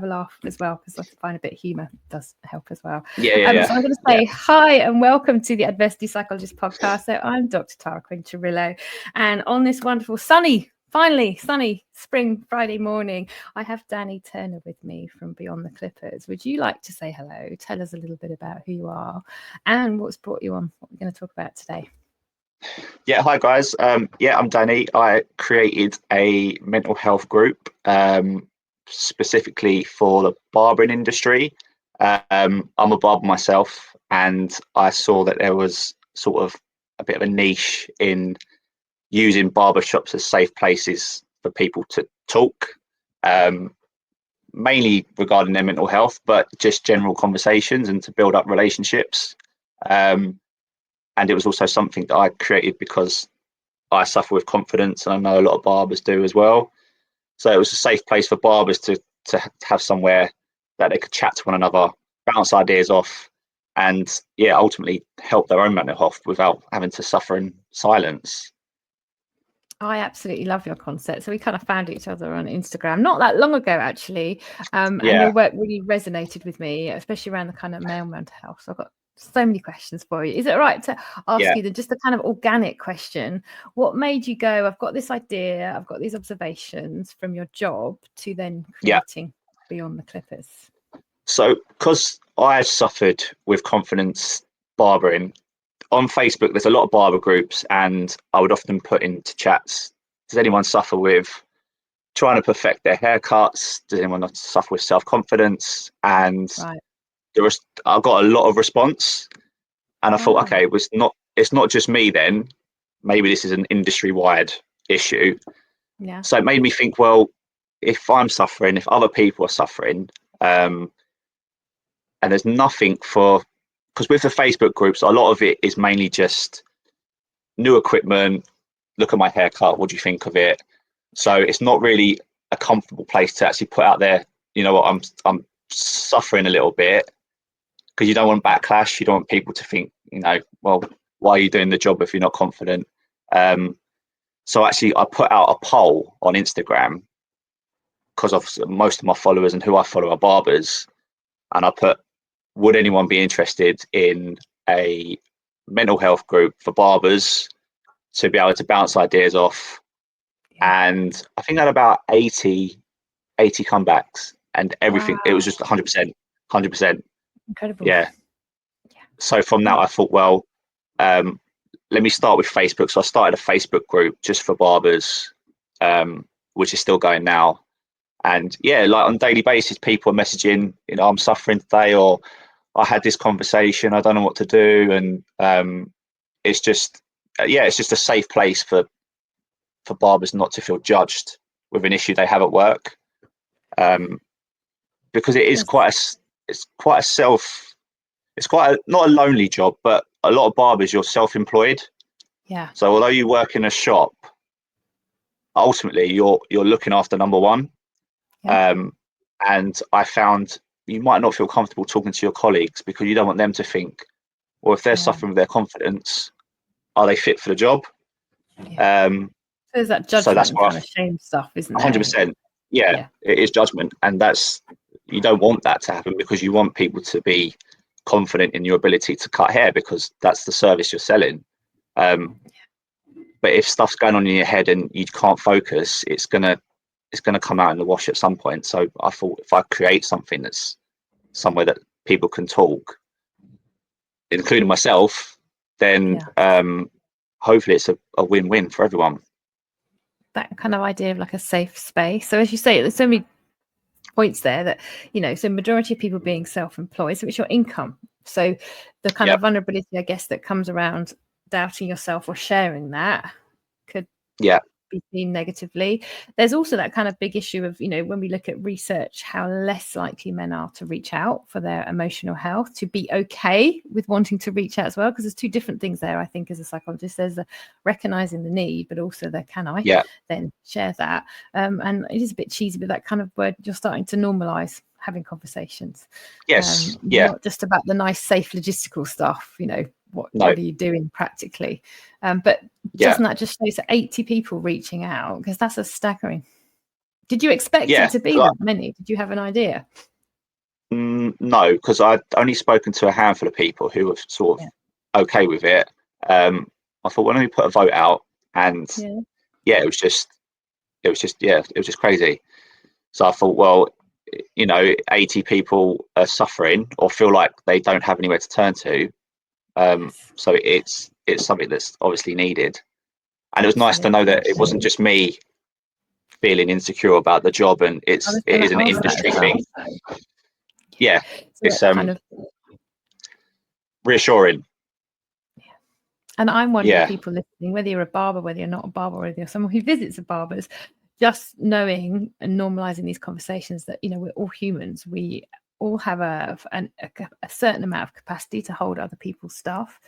a laugh as well, because I find a bit of humour does help as well. Yeah. So I'm going to say hi and welcome to the Adversity Psychologist podcast. So I'm Dr. Tara Quinterillo, and on this wonderful sunny spring Friday morning, I have Danny Turner with me from Beyond the Clippers. Would you like to say hello? Tell us a little bit about who you are and what's brought you on, what we're going to talk about today. Yeah, hi guys. I'm Danny. I created a mental health group specifically for the barbering industry. I'm a barber myself, and I saw that there was sort of a bit of a niche in using barbershops as safe places for people to talk, mainly regarding their mental health, but just general conversations and to build up relationships. And it was also something that I created because I suffer with confidence, and I know a lot of barbers do as well. So it was a safe place for barbers to have somewhere that they could chat to one another, bounce ideas off, and ultimately help their own mental health without having to suffer in silence. I absolutely love your concept. So we kind of found each other on Instagram not that long ago, actually. And your work really resonated with me, especially around the kind of male mental health. So I've got so many questions for you. Is it right to ask you just a kind of organic question? What made you go, I've got this idea, I've got these observations from your job, to then creating Beyond the Clippers? So because I suffered with confidence barbering, on Facebook, there's a lot of barber groups, and I would often put into chats, does anyone suffer with trying to perfect their haircuts? Does anyone not suffer with self-confidence? And I got a lot of response, and I thought, okay, it's not just me then. Maybe this is an industry-wide issue. Yeah. So it made me think, well, if I'm suffering, if other people are suffering, and there's nothing for, because with the Facebook groups, a lot of it is mainly just new equipment, look at my haircut, what do you think of it? So it's not really a comfortable place to actually put out there, you know what, I'm suffering a little bit, because you don't want backlash. You don't want people to think, you know, well, why are you doing the job if you're not confident? So actually I put out a poll on Instagram, because of most of my followers and who I follow are barbers, and I put, would anyone be interested in a mental health group for barbers to be able to bounce ideas off? And I think I had about 80 comebacks, and everything, it was just 100%. Incredible. Yeah. So from that, I thought, well, let me start with Facebook. So I started a Facebook group just for barbers, which is still going now. And like on a daily basis, people are messaging, you know, I'm suffering today, or I had this conversation, I don't know what to do. And it's just, it's just a safe place for barbers not to feel judged with an issue they have at work. Because it is not a lonely job, but a lot of barbers, you're self-employed. Yeah. So although you work in a shop, ultimately you're looking after number one. Yeah. And I found you might not feel comfortable talking to your colleagues because you don't want them to think, well, if they're suffering with their confidence, are they fit for the job? Yeah. There's that judgment, so that's kind of shame stuff, isn't there? 100%. Yeah, it is judgment, and you don't want that to happen, because you want people to be confident in your ability to cut hair, because that's the service you're selling. But if stuff's going on in your head and you can't focus, it's gonna come out in the wash at some point. So I thought, if I create something that's somewhere that people can talk, including myself, then hopefully it's a win-win for everyone. That kind of idea of like a safe space. So as you say, there's so many points there that, you know, so majority of people being self-employed, so it's your income. So the kind of vulnerability, I guess, that comes around doubting yourself or sharing that could be seen negatively. There's also that kind of big issue of, you know, when we look at research, how less likely men are to reach out for their emotional health, to be okay with wanting to reach out as well, because there's two different things there. I think as a psychologist, there's the recognizing the need, but also the can I then share that. And it is a bit cheesy, but that kind of word, you're starting to normalize having conversations. Yes. Not just about the nice, safe logistical stuff, you know, what are you doing practically? But doesn't that just show 80 people reaching out? Because that's a staggering Did you expect Yeah, it to be that many? Did you have an idea? No, because I'd only spoken to a handful of people who were sort of okay with it. I thought, well, let me put a vote out, and it was just crazy. So I thought, well, 80 people are suffering or feel like they don't have anywhere to turn to. So it's something that's obviously needed. And it was nice to know that it wasn't just me feeling insecure about the job, and it is an industry thing. Yeah, so it's kind of reassuring. And I'm wondering, people listening, whether you're a barber, whether you're not a barber, whether you're someone who visits a barber's, just knowing and normalizing these conversations that, we're all humans. We all have a certain amount of capacity to hold other people's stuff.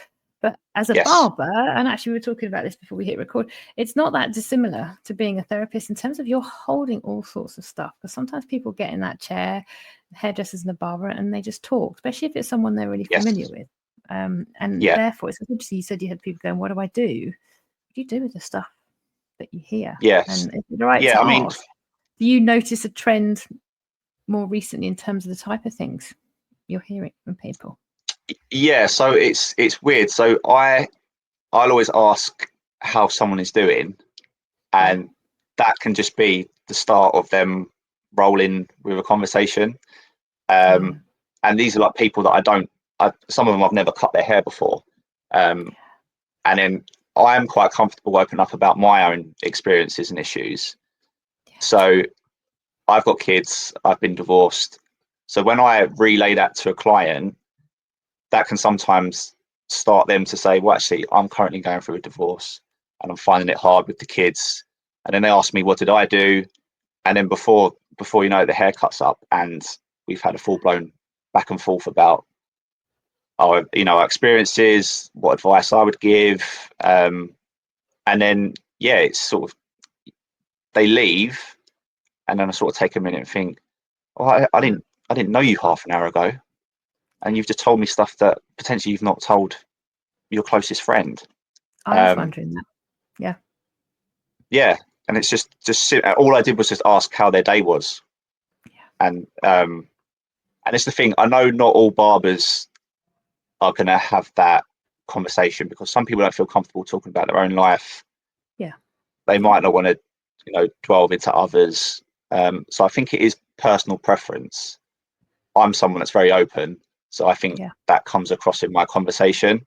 But as a barber, and actually we were talking about this before we hit record, it's not that dissimilar to being a therapist in terms of you're holding all sorts of stuff. Because sometimes people get in that chair, hairdressers and the barber, and they just talk, especially if it's someone they're really familiar with. Therefore, it's interesting you said you had people going, what do I do? What do you do with the stuff that you hear? Yes. And is it right to ask? Do you notice a trend more recently in terms of the type of things you're hearing from people? Yeah, so it's weird. So I'll always ask how someone is doing, and that can just be the start of them rolling with a conversation. And these are like people that some of them I've never cut their hair before. And then I'm quite comfortable opening up about my own experiences and issues. So I've got kids, I've been divorced. So when I relay that to a client, that can sometimes start them to say, well, actually, I'm currently going through a divorce and I'm finding it hard with the kids. And then they ask me, what did I do? And then before you know it, the hair cuts up, and we've had a full-blown back and forth about our experiences, what advice I would give. And then, it's sort of, they leave, and then I sort of take a minute and think, oh, I didn't know you half an hour ago, and you've just told me stuff that potentially you've not told your closest friend. I was wondering that. Yeah. And it's just all I did was just ask how their day was. And it's the thing, I know not all barbers are going to have that conversation, because some people don't feel comfortable talking about their own life. They might not want to delve into others. So I think it is personal preference. I'm someone that's very open, so I think that comes across in my conversation.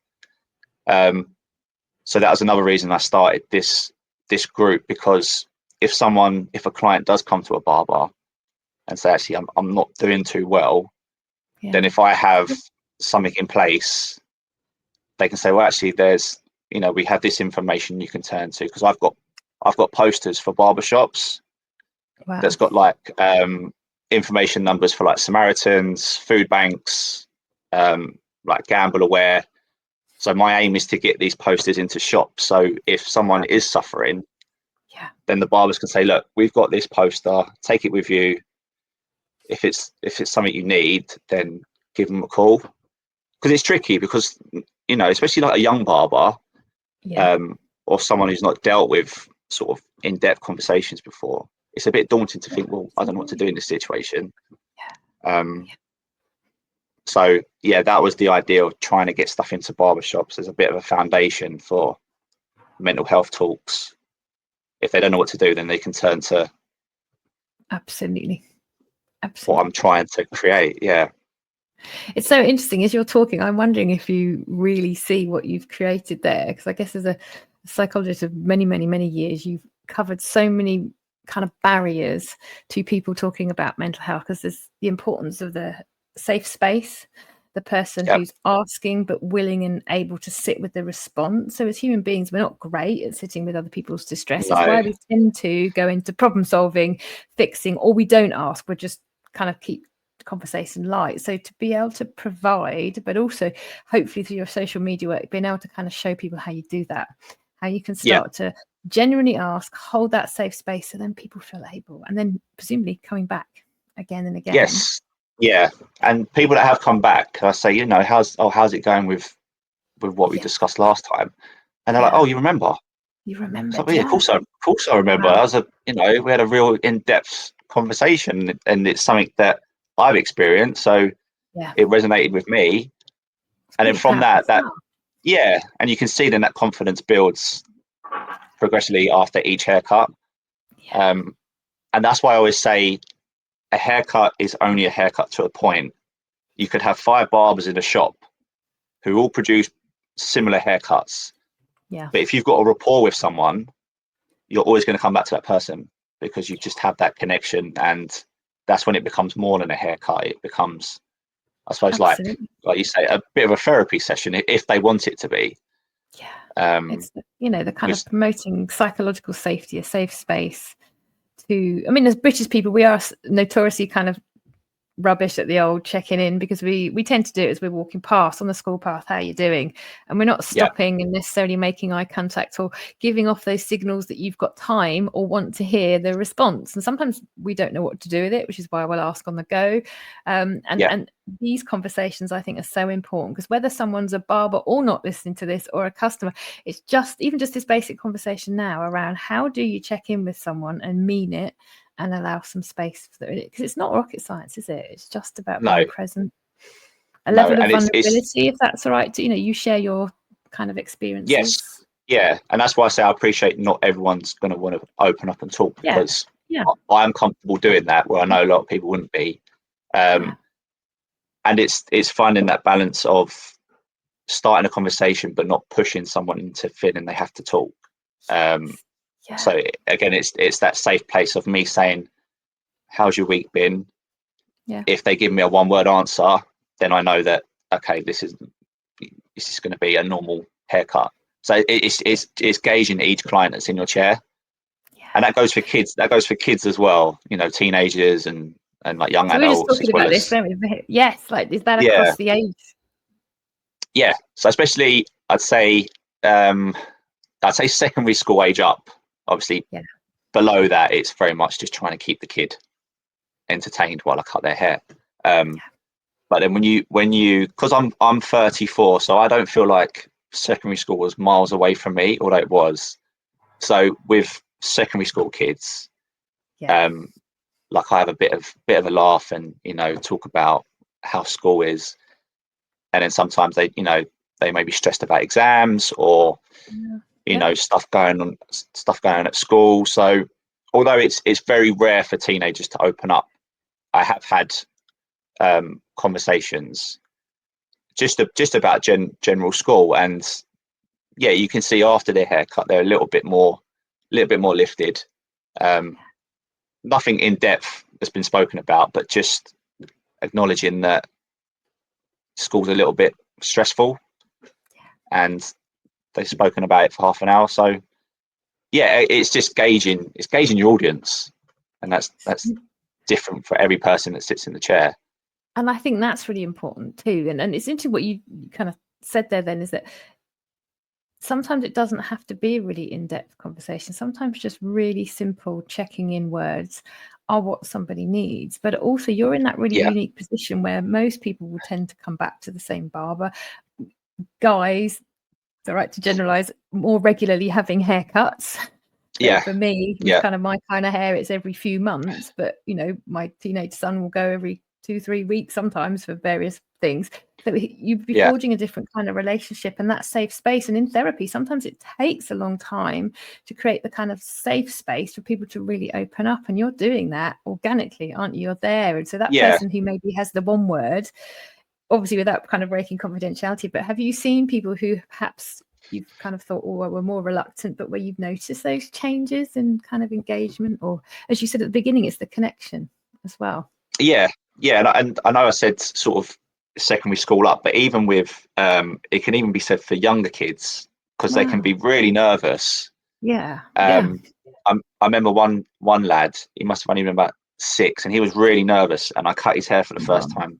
So that was another reason I started this group, because if a client does come to a barber and say, actually, I'm not doing too well, then if I have something in place, they can say, well, actually, there's we have this information you can turn to, because I've got posters for barbershops that's got like information numbers for like Samaritans, food banks, like Gamble Aware. So my aim is to get these posters into shops. So if someone is suffering, then the barbers can say, look, we've got this poster, take it with you. If it's something you need, then give them a call. Because it's tricky, because, especially like a young barber, or someone who's not dealt with sort of in-depth conversations before, it's a bit daunting to think, well, I don't know what to do in this situation. So that was the idea of trying to get stuff into barbershops as a bit of a foundation for mental health talks. If they don't know what to do, then they can turn to absolutely what I'm trying to create. It's so interesting, as you're talking, I'm wondering if you really see what you've created there, because I guess as a psychologist of many, many, many years, you've covered so many kind of barriers to people talking about mental health, because there's the importance of the safe space, the person who's asking but willing and able to sit with the response. So as human beings, we're not great at sitting with other people's distress. It's why we tend to go into problem solving, fixing, or we don't ask, we're just kind of keep conversation light. So to be able to provide, but also hopefully through your social media work, being able to kind of show people how you do that, how you can start to genuinely ask, hold that safe space, so then people feel able, and then presumably coming back again and again. And people that have come back, I say, how's it going with what we discussed last time? And they're like, oh, you remember? You remember? So, of course I remember. Wow. We had a real in-depth conversation, and it's something that I've experienced, so it resonated with me. And then from that and you can see then that confidence builds progressively after each haircut. And that's why I always say a haircut is only a haircut to a point. You could have 5 barbers in a shop who all produce similar haircuts, but if you've got a rapport with someone, you're always going to come back to that person, because you just have that connection. And that's when it becomes more than a haircut. It becomes, I suppose, like you say, a bit of a therapy session, if they want it to be. It's, you know, the kind of promoting psychological safety, a safe space to, I mean, as British people, we are notoriously kind of rubbish at the old checking in, because we tend to do it as we're walking past on the school path. How are you doing? And we're not stopping and necessarily making eye contact or giving off those signals that you've got time or want to hear the response. And sometimes we don't know what to do with it, which is why we'll ask on the go. And these conversations, I think, are so important, because whether someone's a barber or not listening to this, or a customer, it's just this basic conversation now around how do you check in with someone and mean it, and allow some space for it, because it's not rocket science, is it? It's just about being present, a level of vulnerability, if that's all right. You share your kind of experiences. And that's why I say I appreciate not everyone's going to want to open up and talk, because I'm comfortable doing that, where I know a lot of people wouldn't be. And it's finding that balance of starting a conversation but not pushing someone into feeling they have to talk. So again, it's that safe place of me saying, how's your week been? If they give me a 1-word answer, then I know that, okay, this is going to be a normal haircut. So it's gauging each client that's in your chair. And that goes for kids. That goes for kids as well, teenagers and like young adults. We're just talking about this, don't we? Yes, like, is that across the age? So especially I'd say secondary school age up. Obviously, below that, it's very much just trying to keep the kid entertained while I cut their hair. But then when you, because I'm 34, so I don't feel like secondary school was miles away from me, although it was. So with secondary school kids, like I have a bit of a laugh and talk about how school is, and then sometimes they may be stressed about exams or stuff going on at school. So although it's very rare for teenagers to open up, I have had conversations just about general school, and you can see after their haircut they're a little bit more lifted. Nothing in depth has been spoken about, but just acknowledging that school's a little bit stressful, and they've spoken about it for half an hour. So it's just gauging your audience, and that's different for every person that sits in the chair. And I think that's really important too. And it's interesting what you kind of said there then, is that sometimes it doesn't have to be a really in-depth conversation. Sometimes just really simple checking in words are what somebody needs. But also you're in that really unique position where most people will tend to come back to the same barber. Guys, it's all right to generalize, more regularly having haircuts. So for me, with kind of my kind of hair, it's every few months, but my teenage son will go every 2-3 weeks sometimes for various things. So you'd be forging a different kind of relationship, and that safe space. And in therapy, sometimes it takes a long time to create the kind of safe space for people to really open up, and you're doing that organically, aren't you? You're there. And so that person who maybe has the 1 word, obviously without kind of breaking confidentiality, but have you seen people who perhaps you've kind of thought, were more reluctant, but where you've noticed those changes in kind of engagement? Or as you said at the beginning, it's the connection as well. And I know I said sort of secondary school up, but even with it can even be said for younger kids, because they can be really nervous. I remember one lad, he must have only been about 6, and he was really nervous, and I cut his hair for the first time,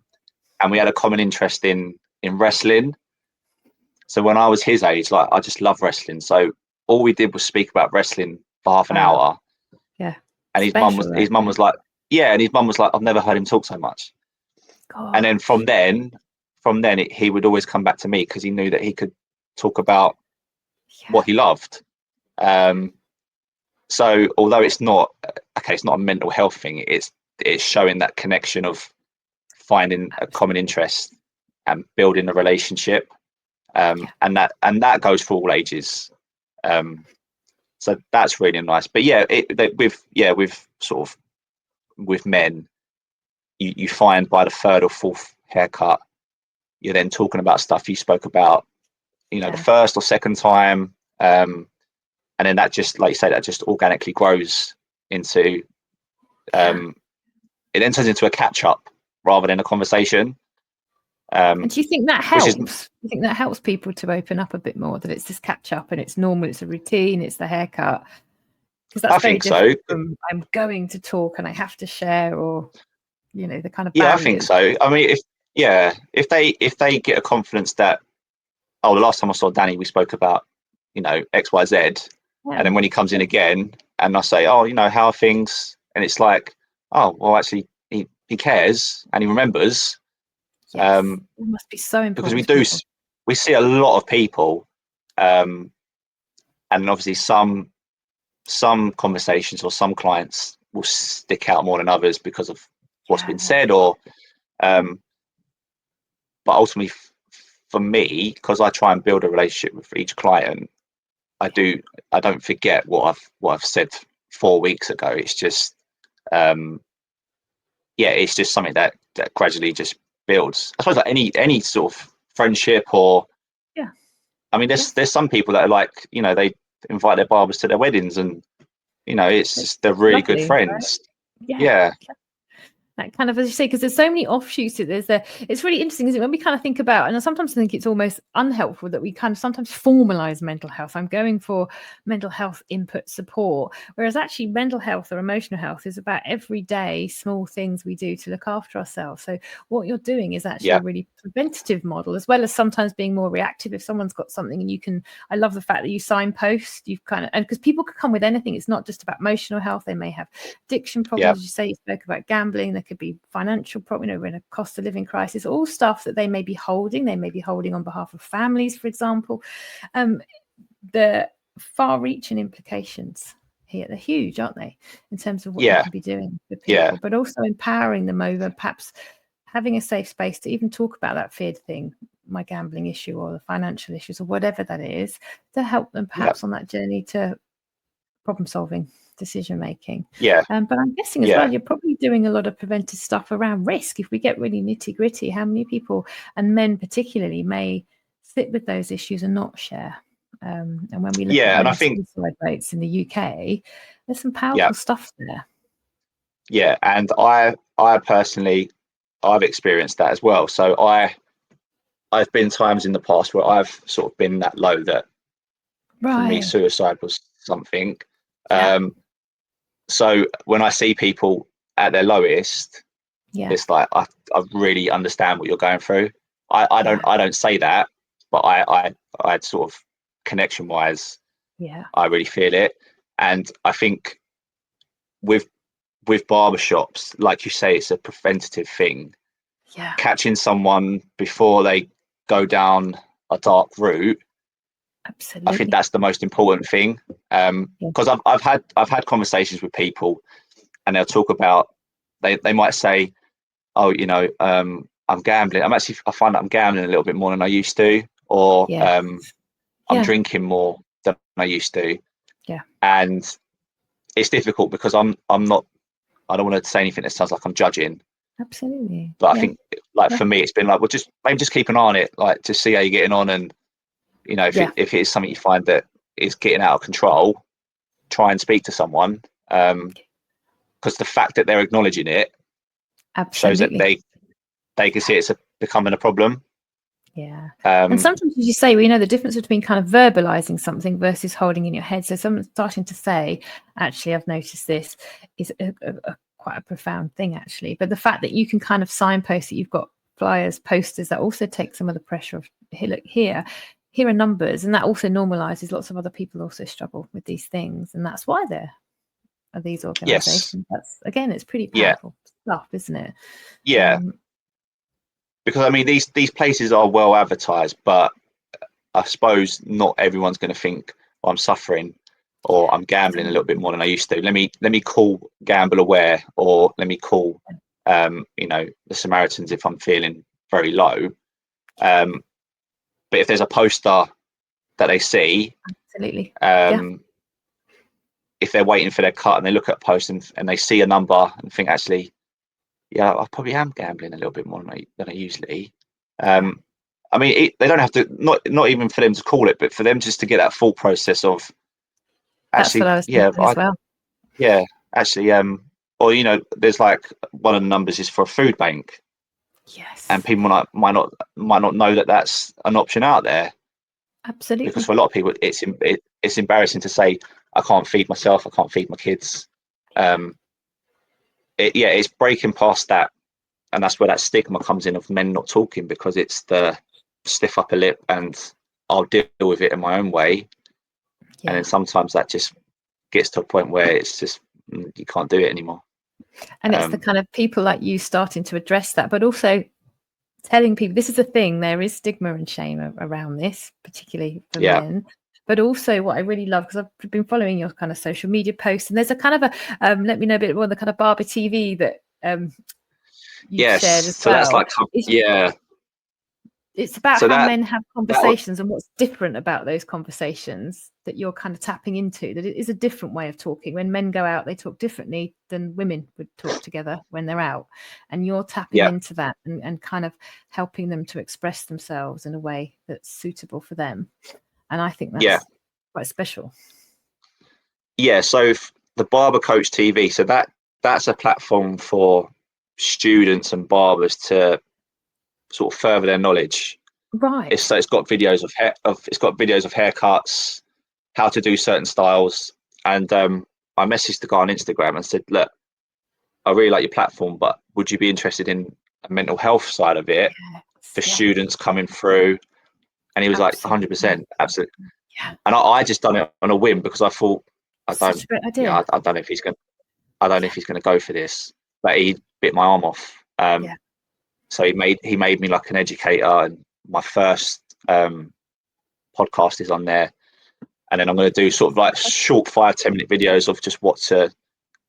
and we had a common interest in wrestling. So when I was his age, like, I just love wrestling, so all we did was speak about wrestling for half an hour. And his mum was like, I've never heard him talk so much. God. And then from then he would always come back to me, because he knew that he could talk about what he loved. So although it's not a mental health thing, it's showing that connection of finding a common interest and building a relationship, and that goes for all ages. So that's really nice. But with men, you find by the third or fourth haircut, you're then talking about stuff you spoke about, the first or second time, and then that just, like you say, that just organically grows into, it then turns into a catch up rather than a conversation. And do you think that helps? Do you think that helps people to open up a bit more? That it's this catch up and it's normal, it's a routine, it's the haircut. Because that's very different from I'm going to talk and I have to share, or the kind of barriers. I think so. I mean, if they get a confidence that, the last time I saw Danny, we spoke about XYZ, and then when he comes in again, and I say, how are things, and it's like, well, actually he cares and he remembers. Yes, it must be so important because we see a lot of people, and obviously some conversations or some clients will stick out more than others because of what's been said, or but ultimately for me, because I try and build a relationship with each client, I don't forget what I've said 4 weeks ago. It's just it's just something that gradually just builds. I suppose like any sort of friendship, or I mean there's some people that are like, they invite their barbers to their weddings, and it's just they're really good friends. Right? That kind of, as you say, because there's so many offshoots. It's really interesting, isn't it? When we kind of think about, and I sometimes think it's almost unhelpful that we kind of sometimes formalize mental health. I'm going for mental health input support, whereas actually mental health or emotional health is about everyday small things we do to look after ourselves. So what you're doing is actually a really preventative model, as well as sometimes being more reactive. If someone's got something, and I love the fact that you signpost, you've kind of, and because people could come with anything, it's not just about emotional health. They may have addiction problems, as you say, you spoke about gambling. Could be financial problem, we're in a cost of living crisis, all stuff that they may be holding on behalf of families, for example. The far-reaching implications here, they're huge, aren't they, in terms of what you can be doing for people, but also empowering them over perhaps having a safe space to even talk about that feared thing, my gambling issue or the financial issues or whatever that is, to help them perhaps on that journey to problem solving, decision making. But I'm guessing as well, you're probably doing a lot of preventive stuff around risk. If we get really nitty gritty, how many people, and men particularly, may sit with those issues and not share? And when we look at I think suicide rates in the UK, there's some powerful stuff there. And I personally, I've experienced that as well. So I've been times in the past where I've sort of been that low that for me suicide was something. So when I see people at their lowest, it's like I really understand what you're going through. I don't say that, but I sort of connection wise, I really feel it. And I think with barbershops, like you say, it's a preventative thing. Catching someone before they go down a dark route. Absolutely. I think that's the most important thing, because I've had conversations with people, and they'll talk about, they might say, I'm gambling. I find that I'm gambling a little bit more than I used to, or I'm drinking more than I used to. And it's difficult because I don't want to say anything that sounds like I'm judging. Absolutely. But I think for me, it's been like, well, maybe just keep an eye on it, like to see how you're getting on, and if it is something you find that is getting out of control, try and speak to someone, because the fact that they're acknowledging it shows that they can see it's becoming a problem. And sometimes, as you say, we know the difference between kind of verbalizing something versus holding in your head. So someone's starting to say, actually, I've noticed this is quite a profound thing, actually. But the fact that you can kind of signpost that you've got flyers, posters, that also take some of the pressure of, here are numbers, and that also normalizes. Lots of other people also struggle with these things, and that's why there are these organizations. That's, again, it's pretty powerful stuff, isn't it? Because I mean, these places are well advertised, but I suppose not everyone's going to think, I'm suffering. or I'm gambling a little bit more than I used to. Let me call gamble aware, or let me call the Samaritans if I'm feeling very low. But if there's a poster that they see, absolutely, if they're waiting for their cut and they look at a post and they see a number and think, actually, yeah, I probably am gambling a little bit more than I usually. I mean, they don't have to, not even for them to call it, but for them just to get that full process of actually, that's what I was thinking as well. Yeah, actually, or there's like one of the numbers is for a food bank. Yes. And people might not know that that's an option out there. Absolutely. Because for a lot of people, it's embarrassing to say, I can't feed myself, I can't feed my kids. It's breaking past that. And that's where that stigma comes in of men not talking, because it's the stiff upper lip and I'll deal with it in my own way. And then sometimes that just gets to a point where it's just, you can't do it anymore. And it's the kind of people like you starting to address that, but also telling people this is a thing. There is stigma and shame around this, particularly for men. But also what I really love, because I've been following your kind of social media posts, and there's a kind of a let me know a bit more on the kind of Barber TV that you've shared as well. That's like, it's about how men have conversations and what's different about those conversations that you're kind of tapping into, that it is a different way of talking. When men go out, they talk differently than women would talk together when they're out, and you're tapping into that and kind of helping them to express themselves in a way that's suitable for them. And I think that's quite special. So the Barber Coach TV, so that's a platform for students and barbers to sort of further their knowledge. Right. It's got videos of haircuts, how to do certain styles, and I messaged the guy on Instagram and said, look, I really like your platform, but would you be interested in a mental health side of it for students coming through? And he was like, 100%, absolutely. And I just done it on a whim, because I thought, I don't know if he's going to go for this, but he bit my arm off. So he made me like an educator, and my first podcast is on there. And then I'm going to do sort of like short 5-10 minute videos of just what to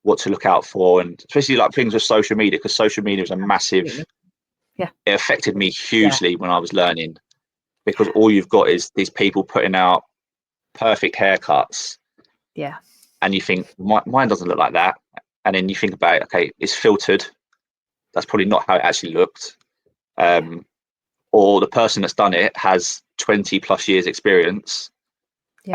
look out for, and especially like things with social media, because social media is a massive. It affected me hugely when I was learning, because all you've got is these people putting out perfect haircuts. And you think, mine doesn't look like that. And then you think about it, okay, it's filtered. That's probably not how it actually looked. Or the person that's done it has 20 plus years experience. So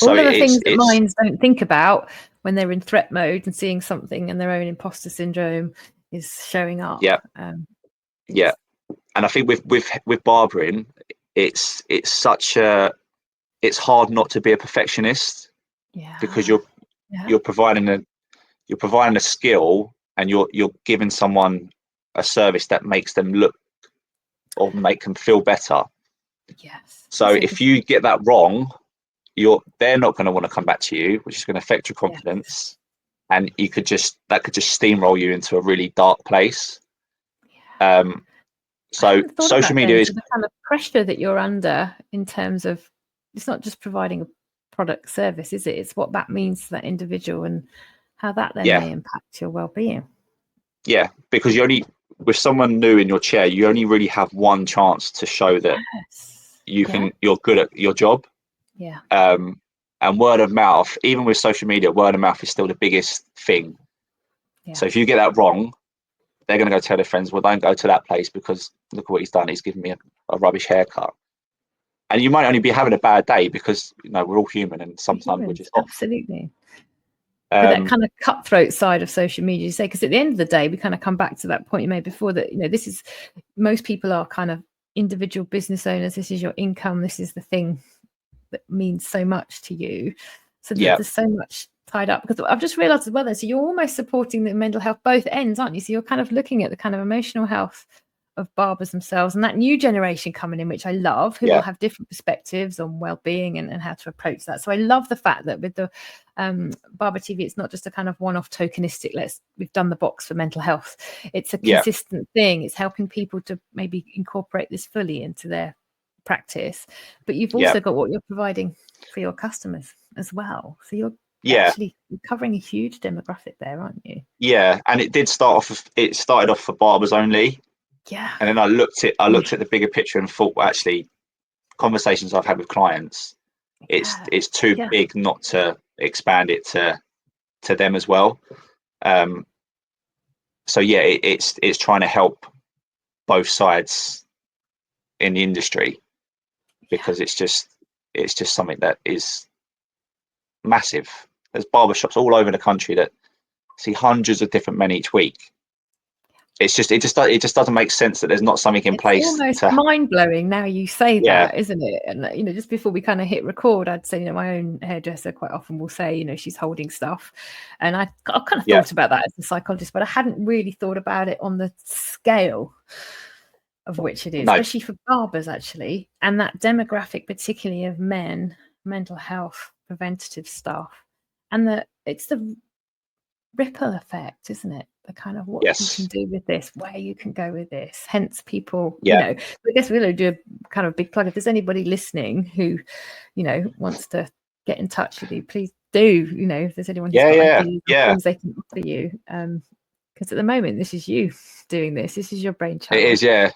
all of the things that minds don't think about when they're in threat mode and seeing something, and their own imposter syndrome is showing up. And I think with barbering, it's hard not to be a perfectionist, because you're providing a skill, and you're giving someone a service that makes them look or make them feel better. So if you get that wrong, they're not going to want to come back to you, which is going to affect your confidence, and that could just steamroll you into a really dark place. So social media is the kind of pressure that you're under, in terms of, it's not just providing a product service, is it? It's what that means to that individual, and how that then may impact your well-being. Because with someone new in your chair, you only really have one chance to show that you're good at your job. And word of mouth, even with social media, word of mouth is still the biggest thing. So if you get that wrong, they're going to go tell their friends, well, don't go to that place, because look at what he's done. He's given me a rubbish haircut. And you might only be having a bad day, because we're all human, and sometimes we're just off. Absolutely. But that kind of cutthroat side of social media, you say, because at the end of the day, we kind of come back to that point you made before, that this is, most people are kind of individual business owners. This is your income. This is the thing that means so much to you. So there's so much tied up, because I've just realized as well, so you're almost supporting the mental health both ends, aren't you? So you're kind of looking at the kind of emotional health of barbers themselves, and that new generation coming in, which I love, who will have different perspectives on well-being and how to approach that. So I love the fact that with the Barber TV, it's not just a kind of one-off tokenistic, we've done the box for mental health. It's a consistent thing. It's helping people to maybe incorporate this fully into their practice, but you've also got what you're providing for your customers as well. So you're actually covering a huge demographic there, aren't you? Yeah, and it started off for barbers only. Yeah. And then I looked at the bigger picture and thought, well, actually, conversations I've had with clients, it's too big not to expand it to them as well. So yeah, it's trying to help both sides in the industry, because it's just something that is massive. There's barbershops all over the country that see hundreds of different men each week. It just doesn't make sense that there's not something in place. It's almost mind-blowing now you say that, isn't it? And just before we kind of hit record, I'd say, my own hairdresser quite often will say, she's holding stuff, and I kind of thought about that as a psychologist, but I hadn't really thought about it on the scale of which it is, especially for barbers actually, and that demographic particularly of men, mental health, preventative stuff, and it's the ripple effect, isn't it? The kind of what you can do with this, where you can go with this. Hence, people, I guess we'll do a kind of big plug. If there's anybody listening who, wants to get in touch with you, please do. If there's anyone who's got ideas or things they can offer you, because at the moment, this is you doing this. This is your brainchild. It is,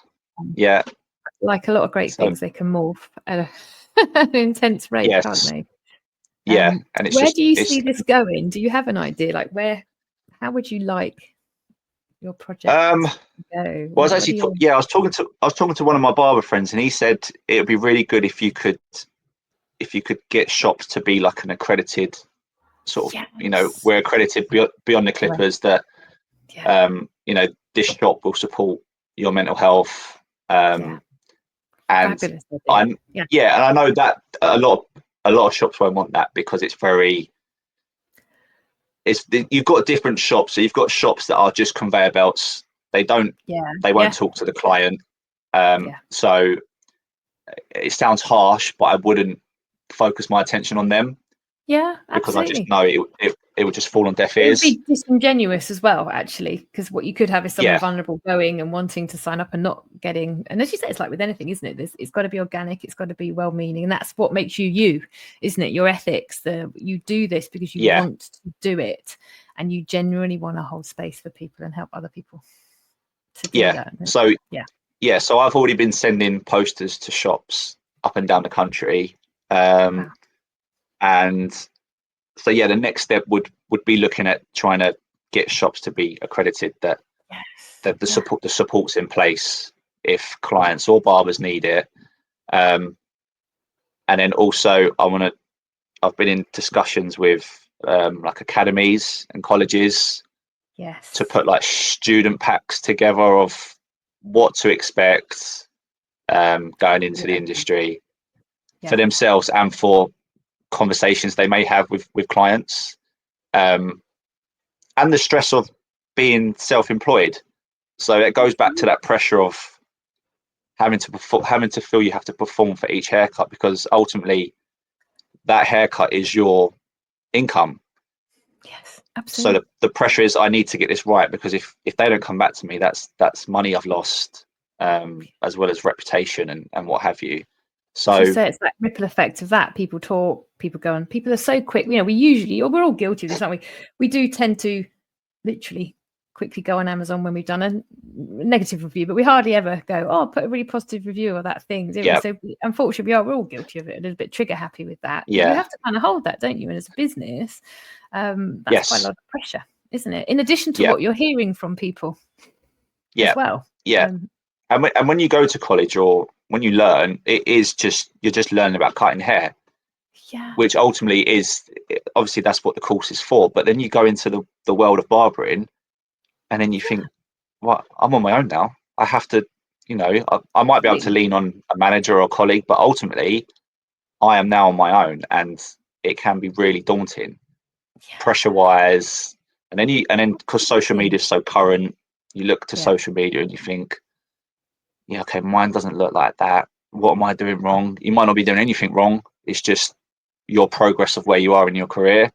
like a lot of great things, they can morph at an intense rate, can't they? And it's where do you see this going? Do you have an idea? Like how would you like your project to go? Well, I was talking to one of my barber friends, and he said it would be really good if you could get shops to be like an accredited sort of, we're accredited beyond the clippers, that this shop will support your mental health. And and I know that a lot of shops won't want that, because you've got different shops. So you've got shops that are just conveyor belts. They won't talk to the client. So it sounds harsh, but I wouldn't focus my attention on them. Yeah, because absolutely. I just know it would just fall on deaf ears. It would be disingenuous as well, actually, because what you could have is someone vulnerable going and wanting to sign up and not getting. And as you say, it's like with anything, isn't it? It's got to be organic. It's got to be well-meaning, and that's what makes you, isn't it? Your ethics. You do this because you want to do it, and you genuinely want to hold space for people and help other people to do that. So so I've already been sending posters to shops up and down the country. And so the next step would be looking at trying to get shops to be accredited, that the support's in place if clients or barbers need it. And then also I've been in discussions with like academies and colleges to put like student packs together of what to expect going into the industry for themselves and for conversations they may have with clients, and the stress of being self-employed. So it goes back to that pressure of having to feel you have to perform for each haircut, because ultimately that haircut is your income. Yes, absolutely. So the pressure is, I need to get this right, because if they don't come back to me, that's money I've lost, as well as reputation and what have you. So it's that ripple effect of that. People talk, people go, and people are so quick. We're all guilty of this, aren't we? We do tend to literally quickly go on Amazon when we've done a negative review, but we hardly ever go, put a really positive review of that thing. So unfortunately, we're all guilty of it, a little bit trigger happy with that. You have to kind of hold that, don't you? And as a business, that's quite a lot of pressure, isn't it? In addition to what you're hearing from people as well. And when you go to college or when you learn, you're just learning about cutting hair, which ultimately is, obviously that's what the course is for. But then you go into the world of barbering, and then you think, well, I'm on my own now. I have to, I might be able to lean on a manager or a colleague, but ultimately I am now on my own, and it can be really daunting, pressure wise. And then because social media is so current, you look to social media and you think, okay, mine doesn't look like that. What am I doing wrong? You might not be doing anything wrong. It's just your progress of where you are in your career.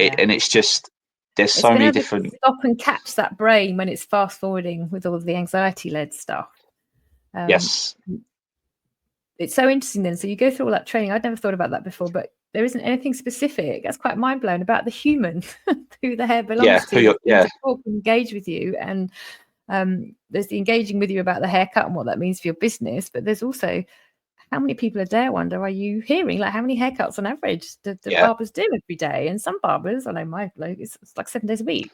And it's just, there's so many different. Stop and catch that brain when it's fast forwarding with all of the anxiety led stuff. it's so interesting then. So you go through all that training. I'd never thought about that before, but there isn't anything specific. That's quite mind blown about the human who the hair belongs to. To talk and engage with you, and there's the engaging with you about the haircut and what that means for your business, but there's also how many people a day, I wonder, are you hearing? Like, how many haircuts on average do barbers do every day? And some barbers, I know my bloke, it's like 7 days a week.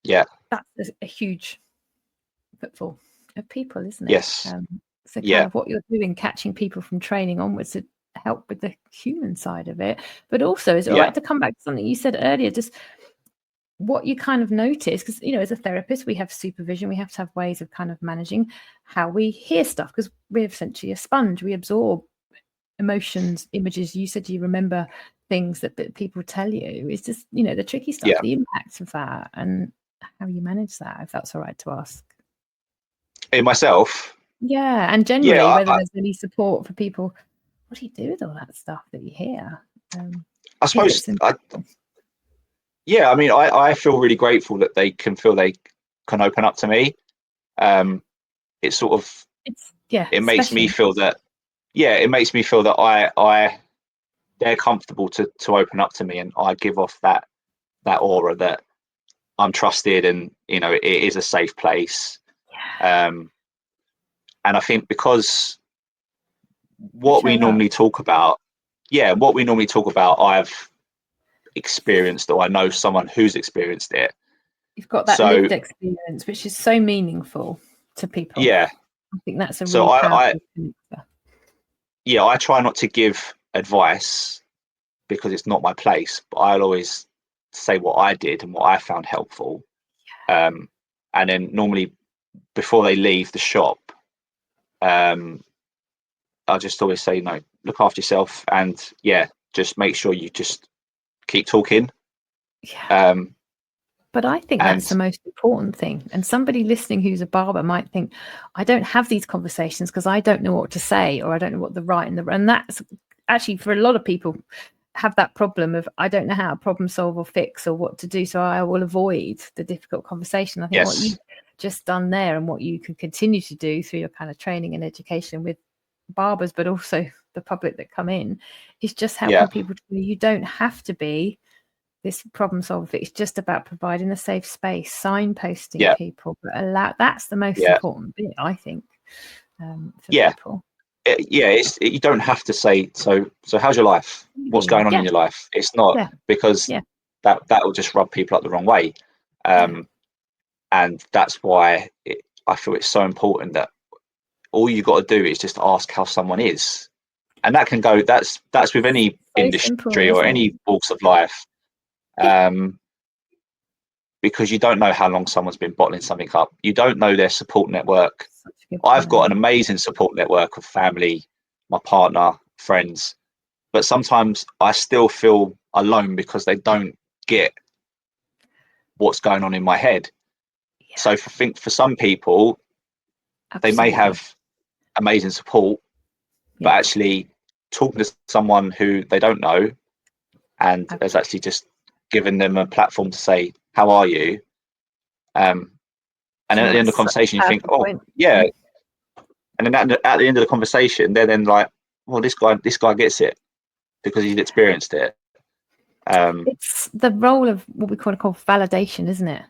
Yeah, that's a huge footfall of people, isn't it? Yes. So kind of what you're doing, catching people from training onwards to help with the human side of it. But also, is it all right to come back to something you said earlier, just what you kind of notice, because, you know, as a therapist, we have supervision, we have to have ways of kind of managing how we hear stuff, because we're essentially a sponge. We absorb emotions, images. You said you remember things that people tell you. It's just, you know, the tricky stuff, the impacts of that, and how you manage that, if that's all right to ask. In myself? Yeah, and generally, whether there's any support for people. What do you do with all that stuff that you hear? I suppose, I mean, I feel really grateful that they can feel they can open up to me. It's sort of, it makes me feel that, it makes me feel that they're comfortable to open up to me, and I give off that aura that I'm trusted, and, you know, it is a safe place. And I think because what we normally talk about, I've experienced, or I know someone who's experienced it. You've got that lived experience, which is so meaningful to people. Yeah, I think that's a really powerful connector. I try not to give advice because it's not my place, but I'll always say what I did and what I found helpful. And then normally before they leave the shop, I'll just always say, no, look after yourself, and just make sure you just keep talking. But I think that's the most important thing. And somebody listening who's a barber might think, I don't have these conversations because I don't know what to say, or I don't know what the right and that's actually, for a lot of people, have that problem of, I don't know how to problem solve or fix or what to do, so I will avoid the difficult conversation. I think what you've just done there, and what you can continue to do through your kind of training and education with barbers, but also the public that come in, is just helping people to, you don't have to be this problem solver. It's just about providing a safe space, signposting people, but that's the most important bit, I think, for people. You don't have to say, so how's your life? What's going on in your life? It's not, because that will just rub people up the wrong way. And that's why I feel it's so important that all you got to do is just ask how someone is. And that can go, that's with any industry or any walks of life. Because you don't know how long someone's been bottling something up. You don't know their support network. I've got an amazing support network of family, my partner, friends, but sometimes I still feel alone because they don't get what's going on in my head. So for some people, they may have amazing support, but actually talking to someone who they don't know and has actually just given them a platform to say, how are you? And then at the end of the conversation, you think, and then at the end of the conversation, they're then like, well, this guy gets it because he's experienced it. It's the role of what we call validation, isn't it?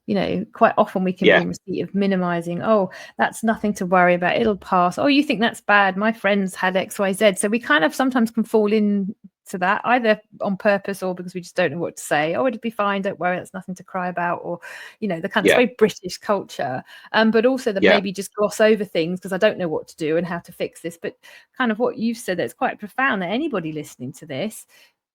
You know, quite often we can be in receipt of minimizing. Oh, that's nothing to worry about. It'll pass. Oh, you think that's bad? My friends had X, Y, Z. So we kind of sometimes can fall into that, either on purpose or because we just don't know what to say. Oh, it'll be fine. Don't worry. That's nothing to cry about. Or, you know, the kind of very British culture. But also that maybe just gloss over things because I don't know what to do and how to fix this. But kind of what you've said, that's quite profound, that anybody listening to this,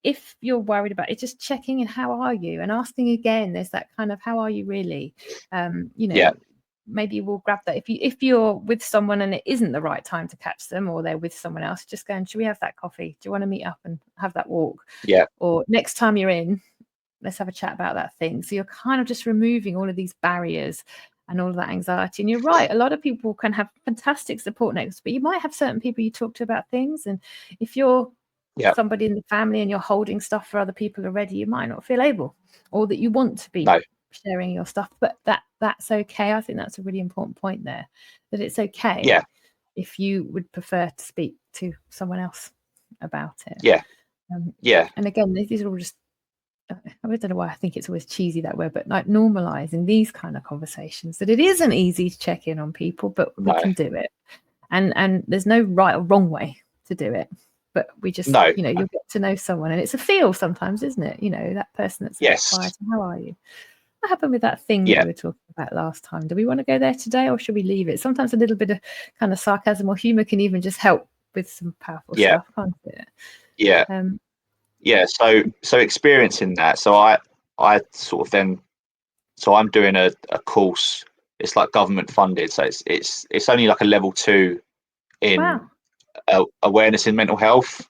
if you're worried about it, just checking in, how are you, and asking again. There's that kind of, how are you really? You know, maybe we'll grab that if you're with someone and it isn't the right time to catch them, or they're with someone else, just going, should we have that coffee? Do you want to meet up and have that walk? Or next time you're in, let's have a chat about that thing. So you're kind of just removing all of these barriers and all of that anxiety. And you're right, a lot of people can have fantastic support networks, but you might have certain people you talk to about things, and if you're somebody in the family and you're holding stuff for other people already, you might not feel able, or that you want to be sharing your stuff, but that's okay. I think that's a really important point there, that it's okay. if you would prefer to speak to someone else about it. And again, these are all just, I don't know why I think it's always cheesy that word, but like normalising these kind of conversations, that it isn't easy to check in on people, but we can do it. And there's no right or wrong way to do it. But we just, you'll get to know someone, and it's a feel sometimes, isn't it? That person that's a bit quiet. How are you? What happened with that thing that we were talking about last time? Do we want to go there today, or should we leave it? Sometimes a little bit of kind of sarcasm or humour can even just help with some powerful stuff, can't it? So experiencing that. So I sort of then, so I'm doing a course. It's like government funded. So it's only like a level 2 in awareness in mental health.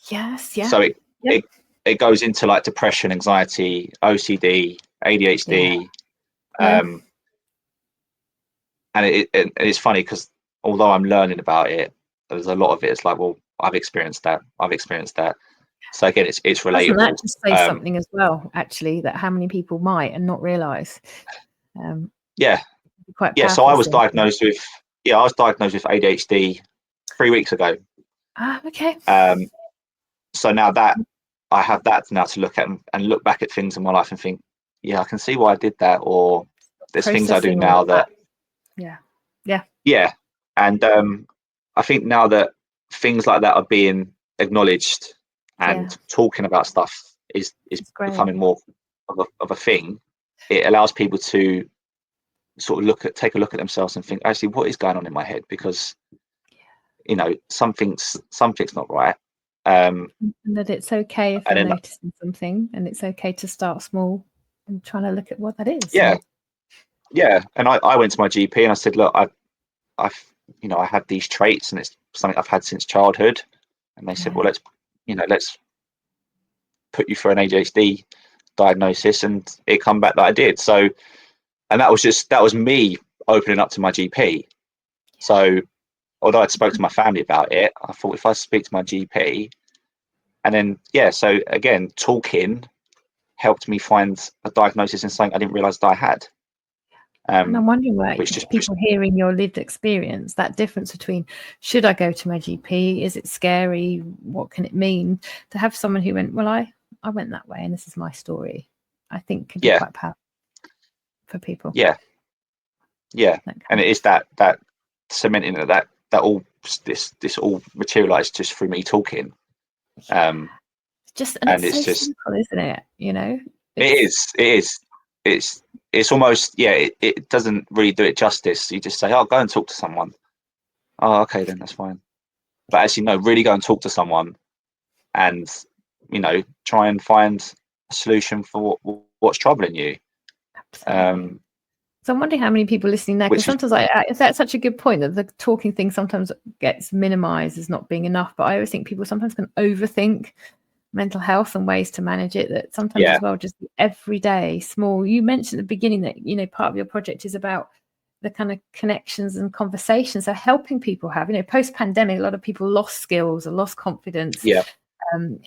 Yes. Yeah. So it goes into like depression, anxiety, OCD, ADHD. And it's funny because although I'm learning about it, there's a lot of it. It's like, well, I've experienced that. So again, it's relatable. Doesn't that just say something as well, actually, that how many people might and not realise? Quite so I was diagnosed with ADHD 3 weeks ago. Okay. So now that I have that now to look at and look back at things in my life and think, I can see why I did that, or there's things I do now that. And I think now that things like that are being acknowledged and talking about stuff is becoming more of a thing, it allows people to sort of take a look at themselves and think, actually, what is going on in my head? Because something's not right. And that it's okay if you're noticing something, and it's okay to start small and trying to look at what that is. And I went to my GP and I said, look, I have these traits and it's something I've had since childhood. And they said, well, let's put you for an ADHD diagnosis, and it come back that I did. So, and that was me opening up to my GP. So although I'd spoke to my family about it, I thought if I speak to my GP, and then so again, talking helped me find a diagnosis in something I didn't realise that I had. And I'm wondering why people hearing your lived experience, that difference between, should I go to my GP? Is it scary? What can it mean? To have someone who went, well, I went that way and this is my story, I think could be quite powerful for people. And it is that cementing that all this all materialized just through me talking. And it's so simple, isn't it? It's almost it doesn't really do it justice. You just say, go and talk to someone. Oh, okay, then that's fine. But actually, no, really go and talk to someone, and try and find a solution for what's troubling you. Absolutely. So I'm wondering how many people listening now, because sometimes that's such a good point, that the talking thing sometimes gets minimized as not being enough. But I always think people sometimes can overthink mental health and ways to manage it, that sometimes as well, just everyday small. You mentioned at the beginning that part of your project is about the kind of connections and conversations. So helping people have, post-pandemic, a lot of people lost skills or lost confidence.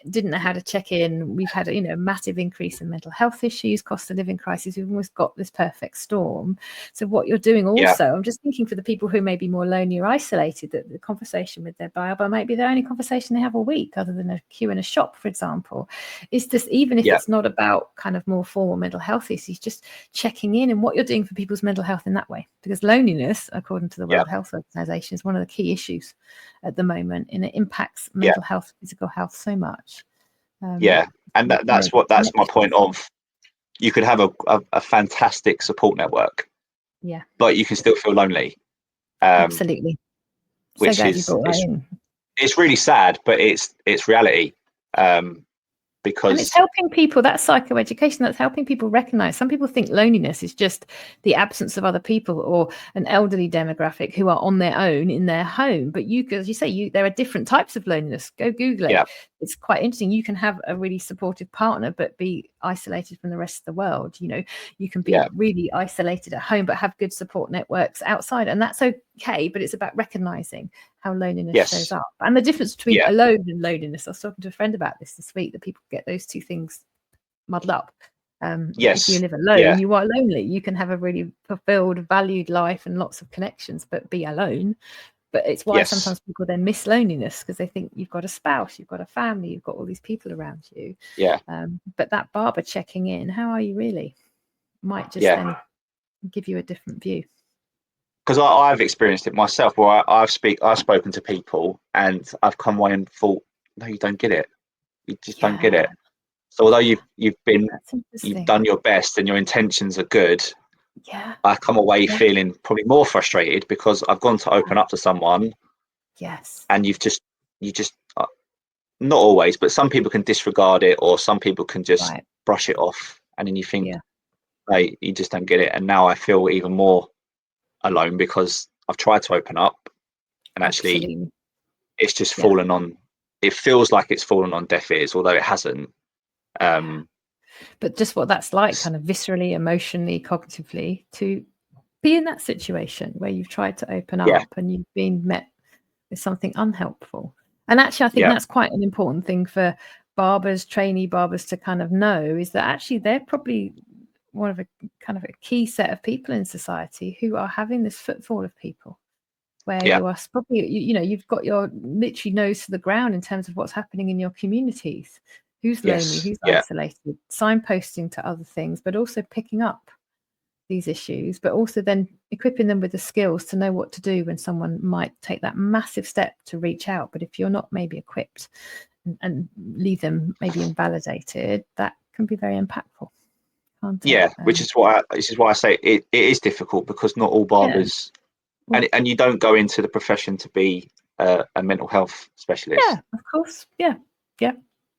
Didn't know how to check in. We've had a massive increase in mental health issues, cost of living crisis. We've almost got this perfect storm. So what you're doing also, I'm just thinking for the people who may be more lonely or isolated, that the conversation with their barber might be the only conversation they have a week, other than a queue in a shop, for example. Is this, even if it's not about kind of more formal mental health issues, just checking in and what you're doing for people's mental health in that way? Because loneliness, according to the World Health Organization, is one of the key issues at the moment, and it impacts mental health, physical health so much. And that's my point of, you could have a fantastic support network, but you can still feel lonely. Absolutely. Which so glad you brought that in. It's really sad, but it's reality. Because, and it's helping people, that's psychoeducation, that's helping people recognize. Some people think loneliness is just the absence of other people or an elderly demographic who are on their own in their home. But as you say, there are different types of loneliness. Go Google it. It's quite interesting. You can have a really supportive partner but be isolated from the rest of the world. You can be really isolated at home but have good support networks outside, and that's okay. But it's about recognizing how loneliness shows up, and the difference between alone and loneliness. I was talking to a friend about this week, that people get those two things muddled up. If you live alone, you are lonely. You can have a really fulfilled, valued life and lots of connections, but be alone. But it's why sometimes people then miss loneliness, because they think you've got a spouse, you've got a family, you've got all these people around you. But that barber checking in, how are you really, might just then give you a different view. Because I've experienced it myself, where I've spoken to people and I've come away and thought, no, you don't get it. You just don't get it. So although you've done your best and your intentions are good, I come away feeling probably more frustrated because I've gone to open up to someone. And you just not always, but some people can disregard it, or some people can just brush it off, and then you think, hey, you just don't get it. And now I feel even more alone because I've tried to open up, and actually it's just fallen on. It feels like it's fallen on deaf ears, although it hasn't. But just what that's like, kind of viscerally, emotionally, cognitively, to be in that situation where you've tried to open up and you've been met with something unhelpful. And actually, I think that's quite an important thing for barbers, trainee barbers, to kind of know, is that actually they're probably one of a kind of a key set of people in society who are having this footfall of people where you are probably, you've got your literally nose to the ground in terms of what's happening in your communities. Who's lonely, who's isolated, signposting to other things, but also picking up these issues, but also then equipping them with the skills to know what to do when someone might take that massive step to reach out. But if you're not maybe equipped and leave them maybe invalidated, that can be very impactful, can't it? Which is why I say it is difficult, because not all barbers, and you don't go into the profession to be a mental health specialist. Yeah, of course. Yeah.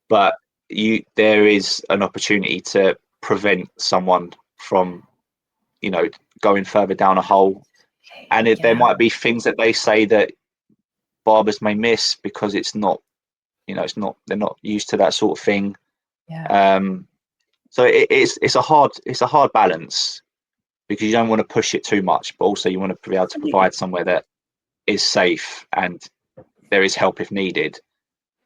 But there is an opportunity to prevent someone from, going further down a hole. And there might be things that they say that barbers may miss because it's not, they're not used to that sort of thing. So it's a hard balance, because you don't want to push it too much, but also you want to be able to provide somewhere that is safe and there is help if needed.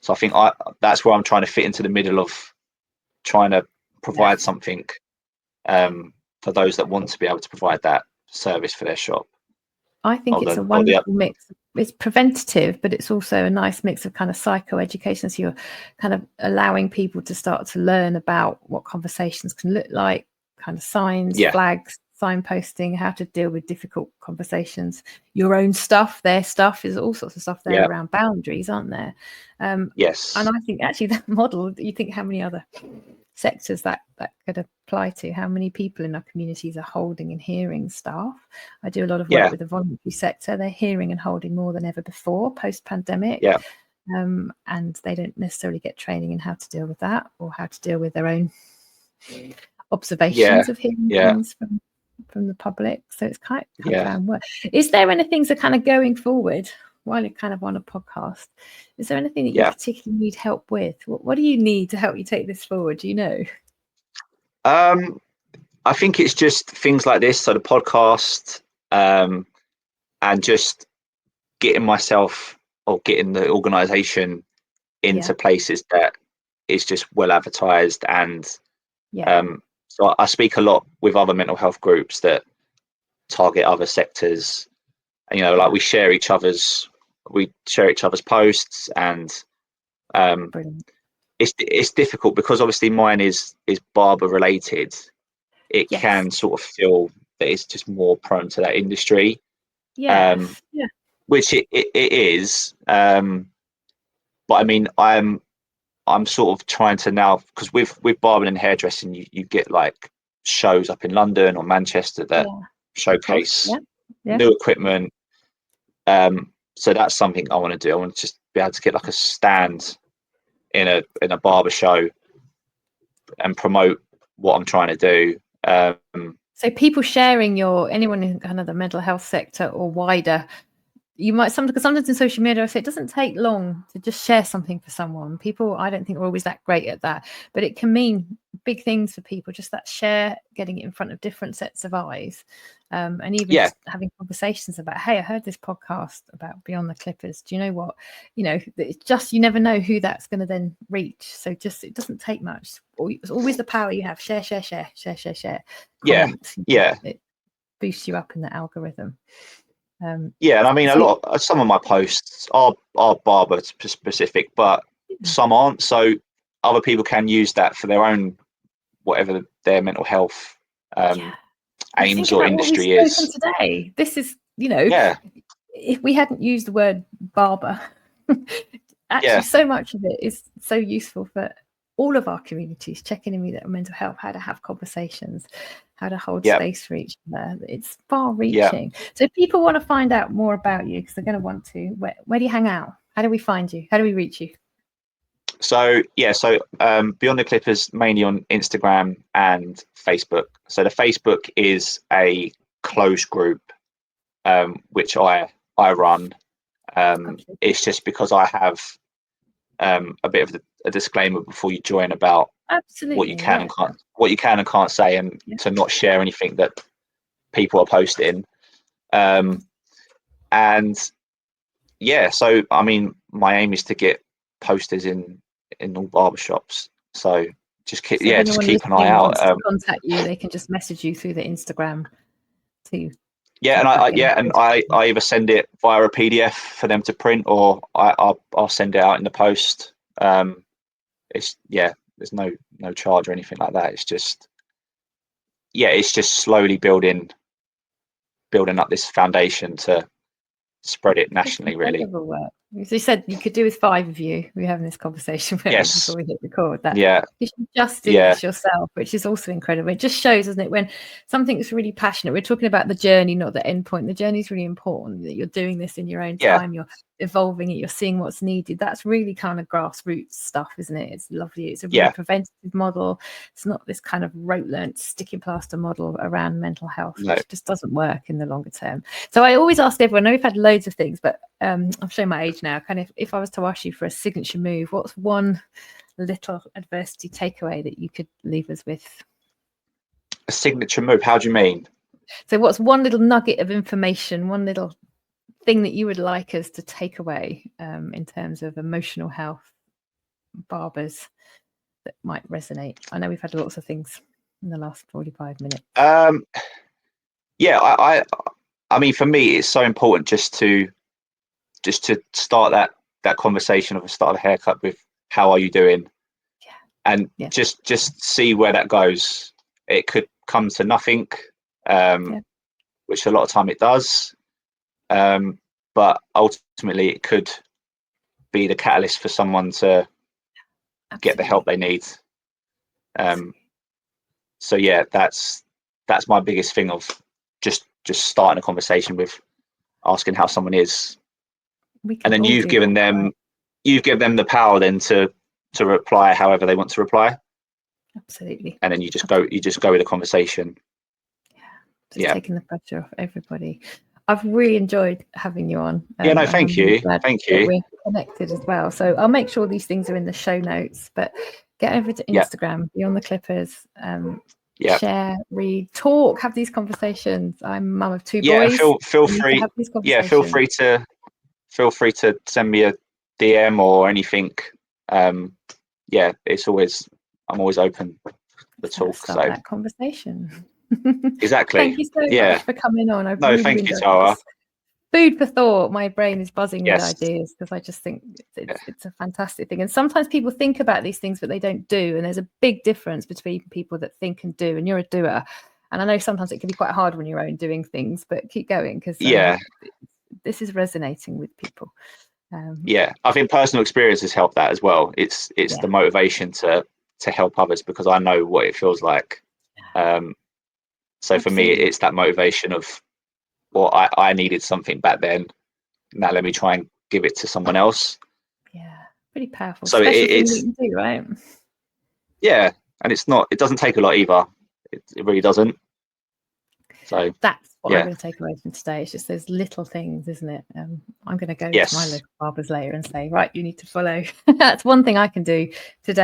So I think that's where I'm trying to fit into the middle of trying to provide something for those that want to be able to provide that service for their shop. I think it's a wonderful mix. It's preventative, but it's also a nice mix of kind of psychoeducation. So you're kind of allowing people to start to learn about what conversations can look like, kind of signs, flags, signposting, how to deal with difficult conversations, your own stuff, their stuff. Is all sorts of stuff there around boundaries, aren't there? Yes. And I think actually that model, you think how many other sectors that could apply to, how many people in our communities are holding and hearing staff. I do a lot of work with the voluntary sector. They're hearing and holding more than ever before post-pandemic. And they don't necessarily get training in how to deal with that, or how to deal with their own observations of hearing things from the public. So it's quite profound work. Is there anything that kind of going forward, while you're kind of on a podcast, is there anything that you particularly need help with? What do you need to help you take this forward? Do you know? I think it's just things like this, so the podcast, and just getting myself, or getting the organisation into places that is just well advertised. And so I speak a lot with other mental health groups that target other sectors, and like we share each other's posts, and it's difficult because obviously mine is barber related. It can sort of feel that it's just more prone to that industry, which it is. But I mean, I'm sort of trying to now, because with barbering and hairdressing, you get like shows up in London or Manchester that showcase new equipment. So that's something I want to do. I want to just be able to get like a stand in a barber show and promote what I'm trying to do. So people sharing anyone in kind of the mental health sector or wider, you might sometimes in social media, I say it doesn't take long to just share something for someone. People, I don't think, are always that great at that, but it can mean big things for people. Just that share, getting it in front of different sets of eyes, and even just having conversations about, hey, I heard this podcast about Beyond the Clippers. Do you know what? It's just, you never know who that's going to then reach. So it doesn't take much. It's always the power you have. Share. Comments, it boosts you up in the algorithm. Yeah, and I mean, So, some of my posts are barber specific, but some aren't. So other people can use that for their own, whatever their mental health aims think or about what we've industry spoken is. today. This is, Yeah, if we hadn't used the word barber, actually, yeah, so much of it is so useful for all of our communities, checking in with mental health, how to have conversations, how to hold yeah, space for each other. It's far yeah. reaching. So if people want to find out more about you, because they're going to want to, where do you hang out? How do we find you? How do we reach you? So Beyond the Clippers mainly on Instagram and Facebook. So the Facebook is a closed group which I run. It's just because I have a bit of a disclaimer before you join about what you can and can't say, and to not share anything that people are posting. And so I mean, my aim is to get posters in all barbershops. So just keep an eye out. Wants to contact you, they can just message you through the Instagram too. Yeah, and I either send it via a PDF for them to print, or I'll send it out in the post. It's there's no charge or anything like that. It's just slowly building up this foundation to spread it nationally, really. Work. As you said, you could do with 5 of you. We're having this conversation before we hit record. That you just did this yourself, which is also incredible. It just shows, doesn't it, when something's really passionate. We're talking about the journey, not the end point. The journey is really important. That you're doing this in your own time. You're evolving it. You're seeing what's needed. That's really kind of grassroots stuff, isn't it? It's lovely. It's a really preventative model. It's not this kind of rote learned sticking plaster model around mental health, which just doesn't work in the longer term. So I always ask everyone. I know we've had loads of things, but I'm showing my age now. Kind of, if I was to ask you for a signature move, what's one little adversity takeaway that you could leave us with? A signature move? How do you mean? So what's one little nugget of information, one little thing that you would like us to take away in terms of emotional health barbers that might resonate? I know we've had lots of things in the last 45 minutes. I mean, for me, it's so important just to start that conversation of a start of a haircut with how are you doing, and just see where that goes. It could come to nothing, which a lot of time it does, but ultimately it could be the catalyst for someone to get the help they need. So that's my biggest thing of just starting a conversation with asking how someone is, and then you've given them the power then to reply however they want to reply. Absolutely. And then you just go with the conversation. Taking the pressure off everybody. I've really enjoyed having you on. Thank you. Thank you. We're connected as well, so I'll make sure these things are in the show notes. But get over to Instagram, Beyond the Clippers. Share, read, talk, have these conversations. I'm mum of 2 boys. Feel free. Feel free to send me a DM or anything. It's always, I'm always open to talk. Start that conversation. Exactly. Thank you so much for coming on. I've really thank enjoyed you, Tara. this. Food for thought. My brain is buzzing with ideas because I just think it's a fantastic thing. And sometimes people think about these things, but they don't do. And there's a big difference between people that think and do. And you're a doer. And I know sometimes it can be quite hard when you're own doing things, but keep going because this is resonating with people. I think personal experience has helped that as well. It's the motivation to help others because I know what it feels like. So for me, it's that motivation of, well, I needed something back then. Now let me try and give it to someone else. Yeah, pretty powerful. So it's thing you do, right? Yeah, and it doesn't take a lot either. It really doesn't. So that's what I'm going to take away from today. It's just those little things, isn't it? I'm going to go to my local barbers later and say, right, you need to follow. That's one thing I can do today.